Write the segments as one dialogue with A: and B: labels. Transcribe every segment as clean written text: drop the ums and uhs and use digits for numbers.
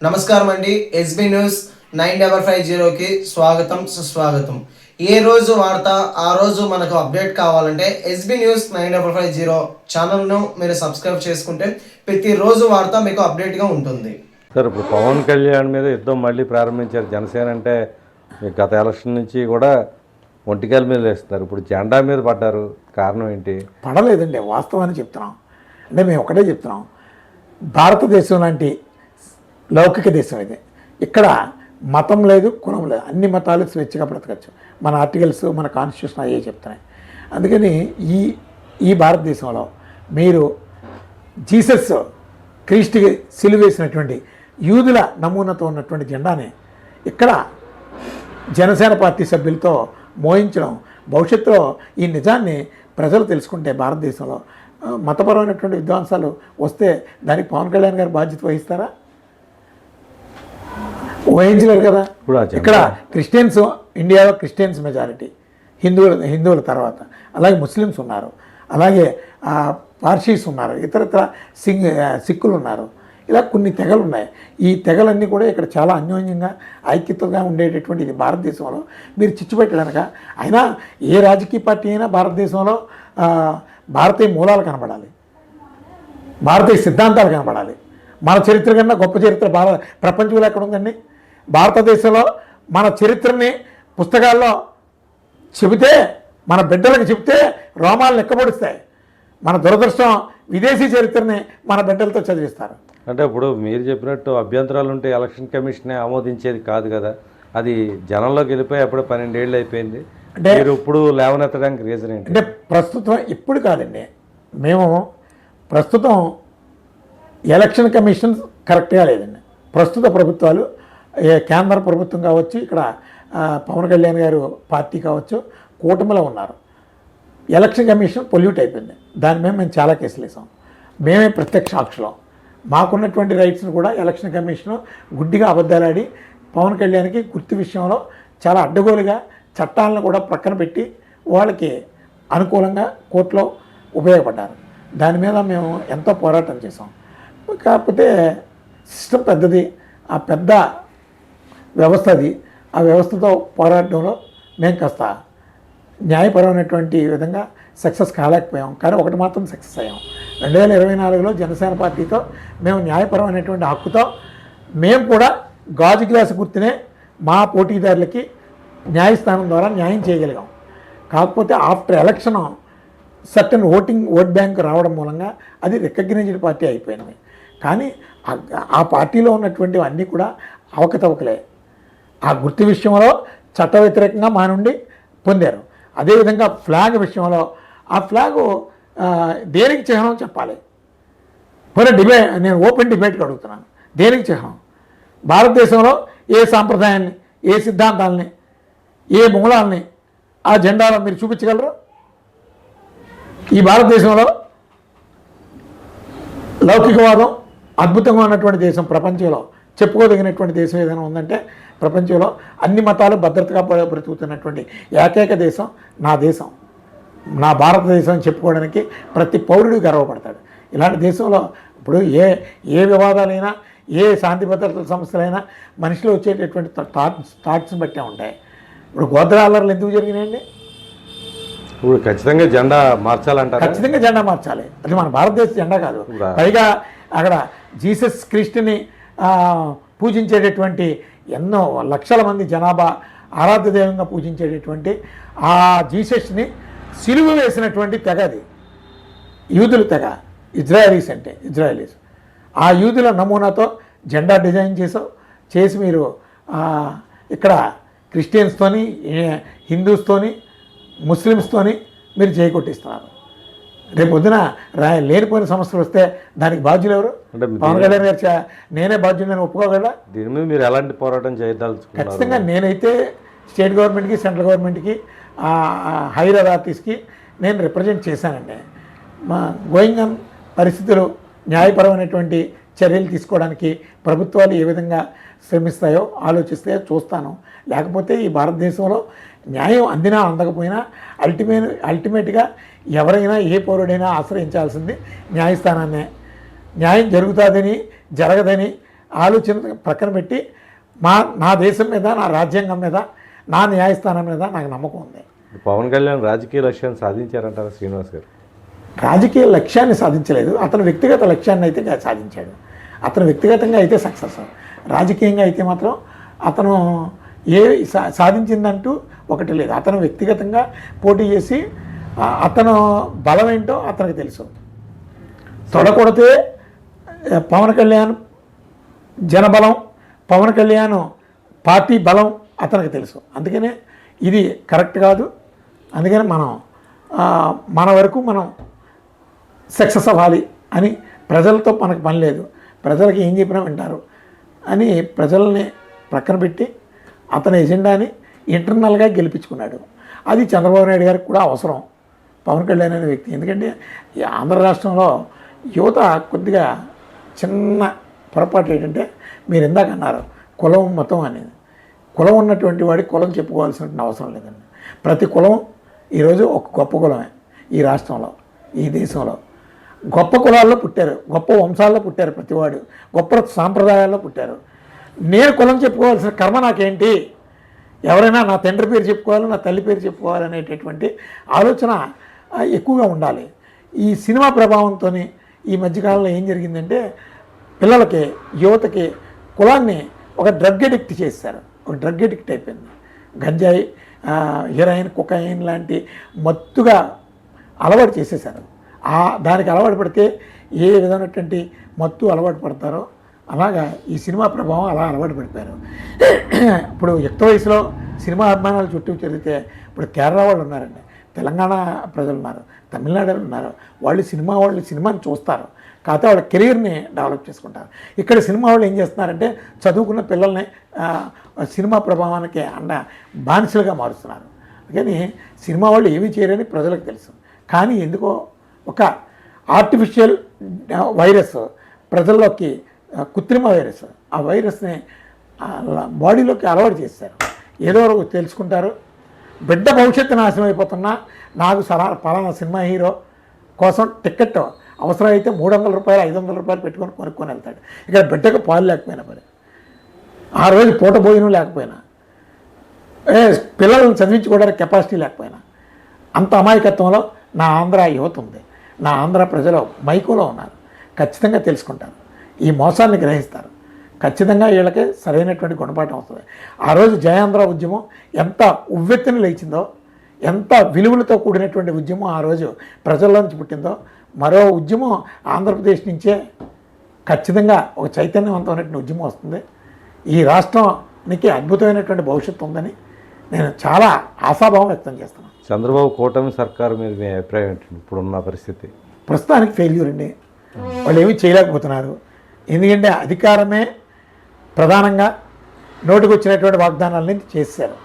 A: నమస్కారం అండి. SB news 9550కి స్వాగతం సుస్వాగతం. ఏ రోజు వార్త ఆ రోజు మనకు అప్డేట్ కావాలంటే ఎస్బీ న్యూస్ 9550 ఛానల్ను మీరు సబ్స్క్రైబ్ చేసుకుంటే ప్రతిరోజు వార్త మీకు అప్డేట్గా ఉంటుంది.
B: సార్, ఇప్పుడు పవన్ కళ్యాణ్ మీద యుద్ధం మళ్ళీ ప్రారంభించారు. జనసేన అంటే గత ఎలక్షన్ నుంచి కూడా ఒంటికాల మీద వేస్తున్నారు. ఇప్పుడు జెండా మీద పడ్డారు. కారణం ఏంటి?
C: పడలేదండి, వాస్తవాన్ని చెప్తున్నాం. అంటే మేము ఒకటే చెప్తున్నాం, భారతదేశం లాంటి లౌకిక దేశం ఇది. ఇక్కడ మతం లేదు, కులం లేదు, అన్ని మతాలు స్వేచ్ఛగా బ్రతకచ్చు. మన ఆర్టికల్స్, మన కాన్స్టిట్యూషన్ అయ్యే చెప్తున్నాయి. అందుకని ఈ భారతదేశంలో మీరు జీసస్ క్రీస్తుకి సిలువేసినటువంటి యూదుల నమూనాతో ఉన్నటువంటి జెండాని ఇక్కడ జనసేన పార్టీ సభ్యులతో మోయించడం, భవిష్యత్తులో ఈ నిజాన్ని ప్రజలు తెలుసుకుంటే భారతదేశంలో మతపరమైనటువంటి విధ్వంసాలు వస్తే దానికి పవన్ కళ్యాణ్ గారు బాధ్యత వహిస్తారా? వహించలేరు కదా. ఇక్కడ క్రిస్టియన్స్, ఇండియాలో క్రిస్టియన్స్ మెజారిటీ, హిందువుల తర్వాత అలాగే ముస్లిమ్స్ ఉన్నారు, అలాగే పార్సీస్ ఉన్నారు, ఇతరత్ర సిక్కులు ఉన్నారు. ఇలా కొన్ని తెగలు ఉన్నాయి. ఈ తెగలన్నీ కూడా ఇక్కడ చాలా అన్యోన్యంగా ఐక్యతగా ఉండేటటువంటి ఇది భారతదేశంలో మీరు చిచ్చుపెట్టడానిక. అయినా ఏ రాజకీయ పార్టీ అయినా భారతదేశంలో భారతీయ మూలాలు కనబడాలి, భారతీయ సిద్ధాంతాలు కనబడాలి. మన చరిత్ర కన్నా గొప్ప చరిత్ర ప్రపంచంలో ఎక్కడ ఉందండి? భారతదేశంలో మన చరిత్రని పుస్తకాల్లో చెబితే, మన బిడ్డలకు చెబితే రోమాలు లెక్కపొడిస్తాయి. మన దురదృష్టం విదేశీ చరిత్రని మన బిడ్డలతో చదివిస్తారు.
B: అంటే ఇప్పుడు మీరు చెప్పినట్టు అభ్యంతరాలు ఉంటే ఎలక్షన్ కమిషనే ఆమోదించేది కాదు కదా. అది జనంలోకి వెళ్ళిపోయి అప్పుడే 12 ఏళ్ళు అయిపోయింది. అంటే మీరు ఇప్పుడు లేవనెత్తడానికి రీజన్ ఏంటి?
C: అంటే ప్రస్తుతం ఇప్పుడు కాదండి, మేము ప్రస్తుతం ఎలక్షన్ కమిషన్ కరెక్ట్గా లేదండి. ప్రస్తుత ప్రభుత్వాలు, కేంద్ర ప్రభుత్వం కావచ్చు, ఇక్కడ పవన్ కళ్యాణ్ గారు పార్టీ కావచ్చు, కూటమిలో ఉన్నారు. ఎలక్షన్ కమిషన్ పొల్యూట్ అయిపోయింది. దాని మీద మేము చాలా కేసులు వేసాం. మేమే ప్రత్యక్ష సాక్షులం. మాకున్నటువంటి రైట్స్ని కూడా ఎలక్షన్ కమిషన్ గుడ్డిగా అబద్ధాలాడి పవన్ కళ్యాణ్కి గుర్తు విషయంలో చాలా అడ్డగోలుగా చట్టాలను కూడా ప్రక్కన పెట్టి వాళ్ళకి అనుకూలంగా కోర్టులో ఉపయోగపడ్డారు. దాని మీద మేము ఎంతో పోరాటం చేసాం. కాకపోతే సిస్టమ్ పెద్దది, ఆ పెద్ద వ్యవస్థ అది. ఆ వ్యవస్థతో పోరాటంలో మేము కాస్త న్యాయపరమైనటువంటి విధంగా సక్సెస్ కాలేకపోయాం. కానీ ఒకటి మాత్రం సక్సెస్ అయ్యాం. 2024లో జనసేన పార్టీతో మేము న్యాయపరమైనటువంటి హక్కుతో మేము కూడా గాజు గ్లాసు గుర్తునే మా పోటీదారులకి న్యాయస్థానం ద్వారా న్యాయం చేయగలిగాం. కాకపోతే after election certain vote bank రావడం మూలంగా అది రికగ్నైజ్డ్ పార్టీ అయిపోయింది. కానీ ఆ పార్టీలో ఉన్నటువంటివి అన్నీ కూడా అవకతవకలే. ఆ గుర్తు విషయంలో చట్ట వ్యతిరేకంగా మా నుండి పొందారు. అదేవిధంగా ఫ్లాగ్ విషయంలో ఆ ఫ్లాగు దేనికి చిహ్నం చెప్పాలి? పోనీ నేను ఓపెన్ డిబేట్కి అడుగుతున్నాను, దేనికి చిహ్నం? భారతదేశంలో ఏ సాంప్రదాయాన్ని, ఏ సిద్ధాంతాలని, ఏ మూలాలని ఆ జెండాలో మీరు చూపించగలరు? ఈ భారతదేశంలో లౌకికవాదం అద్భుతంగా ఉన్నటువంటి దేశం, ప్రపంచంలో చెప్పుకోదగినటువంటి దేశం ఏదైనా ఉందంటే ప్రపంచంలో అన్ని మతాలు భద్రతగా బ్రతుకుతున్నటువంటి ఏకైక దేశం నా దేశం, నా భారతదేశం అని చెప్పుకోవడానికి ప్రతి పౌరుడు గర్వపడతాడు. ఇలాంటి దేశంలో ఇప్పుడు ఏ వివాదాలైనా, ఏ శాంతి భద్రతల సమస్యలైనా మనిషిలో వచ్చేటటువంటి థాట్స్ని బట్టే ఉంటాయి. ఇప్పుడు గోత్ర అల్లర్లు ఎందుకు జరిగినాయండి?
B: ఇప్పుడు ఖచ్చితంగా జెండా మార్చాలంటారు.
C: ఖచ్చితంగా జెండా మార్చాలి. అది మన భారతదేశ జెండా కాదు. పైగా అక్కడ జీసస్ క్రీస్తుని పూజించేటటువంటి ఎన్నో లక్షల మంది జనాభా ఆరాధ్య దైవంగా పూజించేటటువంటి ఆ జీసస్ని సిలువ వేసినటువంటి తెగ అది, యూదుల తెగ. ఇజ్రాయలీస్ ఆ యూదుల నమూనాతో జెండా డిజైన్ చేసి మీరు ఇక్కడ క్రిస్టియన్స్తోని, హిందూస్తోని, ముస్లిమ్స్తోని మీరు చేకొట్టిస్తున్నారు. రేపు పొద్దున లేనిపోయిన సమస్యలు వస్తే దానికి బాధ్యులు ఎవరు? పవన్ కళ్యాణ్ గారు నేనే బాధ్యులు, నేను ఒప్పుకోగలరా?
B: దీని మీద మీరు ఎలాంటి పోరాటం చేయదలుచుకున్నారు?
C: ఖచ్చితంగా నేనైతే స్టేట్ గవర్నమెంట్కి, సెంట్రల్ గవర్నమెంట్కి, హైయర్ అథారిటీస్కి నేను రిప్రజెంట్ చేశానండి. మా గోయింగ్ ఆన్ పరిస్థితులు న్యాయపరమైనటువంటి చర్యలు తీసుకోవడానికి ప్రభుత్వాలు ఏ విధంగా శ్రమిస్తాయో ఆలోచిస్తాయో చూస్తాను. లేకపోతే ఈ భారతదేశంలో న్యాయం అందినా అందకపోయినా అల్టిమేట్గా ఎవరైనా, ఏ పౌరుడైనా ఆశ్రయించాల్సింది న్యాయస్థానాన్నే. న్యాయం జరుగుతుందని, జరగదని ఆలోచన ప్రక్కన పెట్టి నా దేశం మీద, నా రాజ్యాంగం మీద, నా న్యాయస్థానం మీద నాకు నమ్మకం ఉంది.
B: పవన్ కళ్యాణ్ రాజకీయ లక్ష్యాన్ని సాధించారంటారా శ్రీనివాస్ గారు?
C: రాజకీయ లక్ష్యాన్ని సాధించలేదు, అతను వ్యక్తిగత లక్ష్యాన్ని అయితే సాధించాడు. అతను వ్యక్తిగతంగా అయితే సక్సెస్, రాజకీయంగా అయితే మాత్రం అతను సాధించిందంటూ ఒకటి లేదు. అతను వ్యక్తిగతంగా పోటీ చేసి అతను బలం ఏంటో అతనికి తెలుసు. తొడకొడితే పవన్ కళ్యాణ్ జనబలం, పవన్ కళ్యాణ్ పార్టీ బలం అతనికి తెలుసు. అందుకనే ఇది కరెక్ట్ కాదు. అందుకని మన వరకు మనం సక్సెస్ అవ్వాలి అని, ప్రజలతో మనకు పని లేదు, ప్రజలకు ఏం చెప్పినా వింటారు అని ప్రజల్ని ప్రక్కన పెట్టి అతని ఎజెండాని ఇంటర్నల్గా గెలిపించుకున్నాడు. అది చంద్రబాబు నాయుడు గారికి కూడా అవసరం, పవన్ కళ్యాణ్ అనే వ్యక్తి. ఎందుకంటే ఈ ఆంధ్ర రాష్ట్రంలో యువత కొద్దిగా చిన్న పొరపాటు ఏంటంటే, మీరు ఇందాక అన్నారు కులం మతం అనేది. కులం ఉన్నటువంటి వాడికి కులం చెప్పుకోవాల్సిన అవసరం లేదండి. ప్రతి కులం ఈరోజు ఒక గొప్ప కులమే. ఈ రాష్ట్రంలో, ఈ దేశంలో గొప్ప కులాల్లో పుట్టారు, గొప్ప వంశాల్లో పుట్టారు, ప్రతివాడు గొప్ప సాంప్రదాయాల్లో పుట్టారు. నేను కులం చెప్పుకోవాల్సిన కర్మ నాకేంటి? ఎవరైనా నా తండ్రి పేరు చెప్పుకోవాలి, నా తల్లి పేరు చెప్పుకోవాలి అనేటటువంటి ఆలోచన ఎక్కువగా ఉండాలి. ఈ సినిమా ప్రభావంతో ఈ మధ్యకాలంలో ఏం జరిగిందంటే, పిల్లలకి, యువతకి కులాన్ని ఒక డ్రగ్ అడిక్ట్ చేశారు. ఒక డ్రగ్ అడిక్ట్ అయిపోయింది. గంజాయి, హెరాయిన్, కొకైన్ లాంటి మత్తుగా అలవాటు చేసేసారు. దానికి అలవాటు పడితే ఏ విధమైనటువంటి మత్తు అలవాటు పడతారో అలాగా ఈ సినిమా ప్రభావం అలా అలవాటు పడిపోయారు. ఇప్పుడు యుక్త వయసులో సినిమా అభిమానాలు చుట్టూ తిరిగితే ఇప్పుడు కేరళ వాళ్ళు ఉన్నారండి, తెలంగాణ ప్రజలు ఉన్నారు, తమిళనాడు ఉన్నారు. వాళ్ళు సినిమాని చూస్తారు, కాకపోతే వాళ్ళ కెరీర్ని డెవలప్ చేసుకుంటారు. ఇక్కడ సినిమా వాళ్ళు ఏం చేస్తున్నారంటే, చదువుకున్న పిల్లల్ని సినిమా ప్రభావానికి బానిసలుగా మారుస్తున్నారు. కానీ సినిమా వాళ్ళు ఏమీ చేయరని ప్రజలకు తెలుసు. కానీ ఎందుకో ఒక ఆర్టిఫిషియల్ వైరస్ ప్రజల్లోకి, కృత్రిమ వైరస్, ఆ వైరస్ని బాడీలోకి అలవాటు చేస్తారు. ఏదో తెలుసుకుంటారు, బిడ్డ భవిష్యత్తు నాశనం అయిపోతున్నా నాకు పలానా సినిమా హీరో కోసం టికెట్ అవసరమైతే 300 రూపాయలు 500 రూపాయలు పెట్టుకొని కొనుక్కొని వెళ్తాడు. ఇక్కడ బిడ్డకు పాలు లేకపోయినా మరి, ఆ రోజు పూట భోజనం లేకపోయినా, పిల్లలను చదివించుకోవడానికి కెపాసిటీ లేకపోయినా, అంత అమాయకత్వంలో నా ఆంధ్ర యువత ఉంది. నా ఆంధ్ర ప్రజలు మైకోలో ఉన్నారు, ఖచ్చితంగా తెలుసుకుంటారు, ఈ మోసాన్ని గ్రహిస్తారు. ఖచ్చితంగా వీళ్ళకి సరైనటువంటి గుణపాఠం అవుతుంది. ఆ రోజు జయాంధ్ర ఉద్యమం ఎంత ఉవ్వెత్తున లేచిందో, ఎంత విలువలతో కూడినటువంటి ఉద్యమం ఆ రోజు ప్రజల్లో నుంచి పుట్టిందో, మరో ఉద్యమం ఆంధ్రప్రదేశ్ నుంచే ఖచ్చితంగా ఒక చైతన్యవంతమైనటువంటి ఉద్యమం వస్తుంది. ఈ రాష్ట్రానికి అద్భుతమైనటువంటి భవిష్యత్తు ఉందని నేను చాలా ఆశాభావం వ్యక్తం చేస్తున్నాను.
B: చంద్రబాబు కూటమి సర్కారు మీద మీ అభిప్రాయం ఏంటండి? ఇప్పుడున్న పరిస్థితి
C: ప్రస్తుతానికి ఫెయిల్యూర్ అండి. వాళ్ళు ఏమీ చేయలేకపోతున్నారు. ఎందుకంటే అధికారమే ప్రధానంగా నోటికి వచ్చినటువంటి వాగ్దానాలని చేశారు.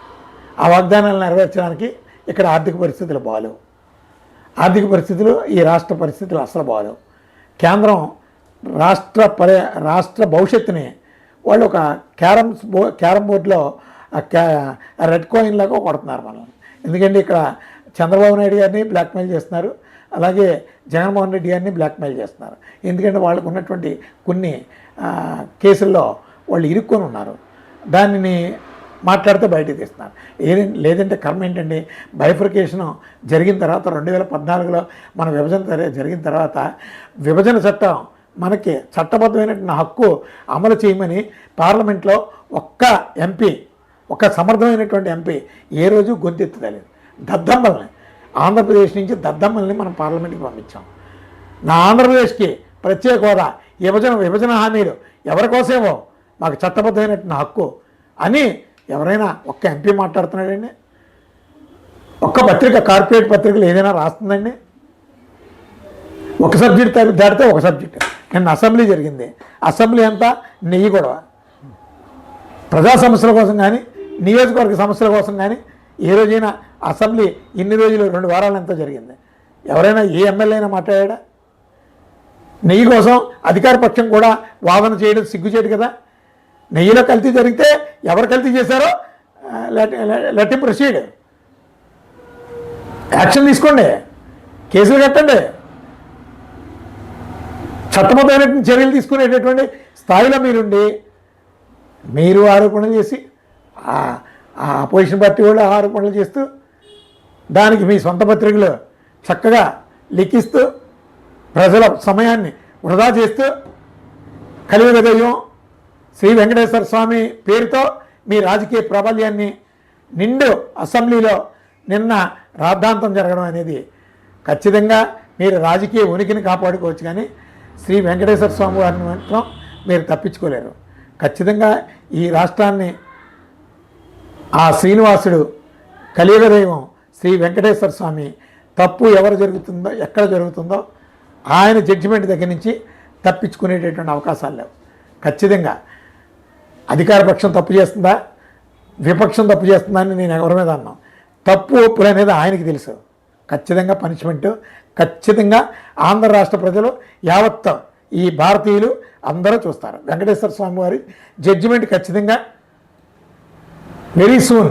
C: ఆ వాగ్దానాలను నెరవేర్చడానికి ఇక్కడ ఆర్థిక పరిస్థితులు బాగాలేవు. ఆర్థిక పరిస్థితులు, ఈ రాష్ట్ర పరిస్థితులు అసలు బాగాలేవు. కేంద్రం రాష్ట్ర భవిష్యత్తుని వాళ్ళు ఒక క్యారమ్ బోర్డులో రెడ్ కాయిన్ లాగా కొడుతున్నారు మనల్ని. ఎందుకంటే ఇక్కడ చంద్రబాబు నాయుడు గారిని బ్లాక్మెయిల్ చేస్తున్నారు, అలాగే జగన్మోహన్ రెడ్డి గారిని బ్లాక్మెయిల్ చేస్తున్నారు. ఎందుకంటే వాళ్ళకు ఉన్నటువంటి కొన్ని కేసుల్లో వాళ్ళు ఇరుక్కొని ఉన్నారు. దానిని మాట్లాడితే బయటకు తీస్తున్నారు. లేదంటే కర్మ ఏంటండి, బైఫర్కేషన్ జరిగిన తర్వాత 2014లో మన విభజన జరిగిన తర్వాత విభజన చట్టం మనకి చట్టబద్ధమైనటువంటి హక్కు అమలు చేయమని పార్లమెంట్లో ఒక్క సమర్థమైనటువంటి ఎంపీ ఏ రోజు గొంతెత్తుతలేదు. దద్దమ్మల్ని, ఆంధ్రప్రదేశ్ నుంచి దద్దమ్మల్ని మనం పార్లమెంట్కి పంపించాం. నా ఆంధ్రప్రదేశ్కి ప్రత్యేక హోదా, విభజన హామీలు ఎవరి కోసమో మాకు చట్టబద్ధమైనటువంటి హక్కు అని ఎవరైనా ఒక్క ఎంపీ మాట్లాడుతున్నాడండి? ఒక్క పత్రిక, కార్పొరేట్ పత్రికలు ఏదైనా రాస్తుందండి? ఒక సబ్జెక్ట్ దాటితే ఒక సబ్జెక్ట్. నిన్న అసెంబ్లీ జరిగింది, అసెంబ్లీ అంతా నెయ్యి గొడవ. ప్రజా సమస్యల కోసం కానీ, నియోజకవర్గ సమస్యల కోసం కానీ ఏ రోజైనా అసెంబ్లీ ఇన్ని రోజులు 2 వారాలు ఎంతో జరిగింది? ఎవరైనా ఏ ఎమ్మెల్యే అయినా మాట్లాడా? నెయ్యి కోసం అధికార పక్షం కూడా వాదన చేయడం సిగ్గుచేటు కదా. నెయ్యిలో కల్తీ జరిగితే ఎవరు కల్తీ చేశారో లెట్ హిమ్ ప్రొసీడ్, యాక్షన్ తీసుకోండి, కేసులు కట్టండి, చట్టబద్ధమైనటువంటి చర్యలు తీసుకునేటటువంటి స్థాయిలో మీరుండి మీరు ఆరోపణలు చేసి ఆ అపోజిషన్ పార్టీ వాళ్ళు ఆరోపణలు చేస్తూ దానికి మీ సొంత పత్రికలు చక్కగా లిఖిస్తూ ప్రజల సమయాన్ని వృధా చేస్తూ కలియుగ దైవం శ్రీ వెంకటేశ్వర స్వామి పేరుతో మీ రాజకీయ ప్రాబల్యాన్ని నిండు అసెంబ్లీలో నిన్న రాద్ధాంతం జరగడం అనేది ఖచ్చితంగా మీరు రాజకీయ ఉనికిని కాపాడుకోవచ్చు, కానీ శ్రీ వెంకటేశ్వర స్వామి వారిని మాత్రం మీరు తప్పించుకోలేరు. ఖచ్చితంగా ఈ రాష్ట్రాన్ని ఆ శ్రీనివాసుడు కలియుగ దైవం శ్రీ వెంకటేశ్వర స్వామి తప్పు ఎవరు జరుగుతుందో ఎక్కడ జరుగుతుందో ఆయన జడ్జిమెంట్ దగ్గర నుంచి తప్పించుకునేటటువంటి అవకాశాలు లేవు. ఖచ్చితంగా అధికార పక్షం తప్పు చేస్తుందా, విపక్షం తప్పు చేస్తుందా అని నేను ఎవరి మీద అన్నాను. తప్పు ఒప్పులు అనేది ఆయనకి తెలుసు. ఖచ్చితంగా పనిష్మెంటు ఖచ్చితంగా ఆంధ్ర రాష్ట్ర ప్రజలు యావత్ ఈ భారతీయులు అందరూ చూస్తారు. వెంకటేశ్వర స్వామి వారి జడ్జిమెంట్ ఖచ్చితంగా వెరీ సూన్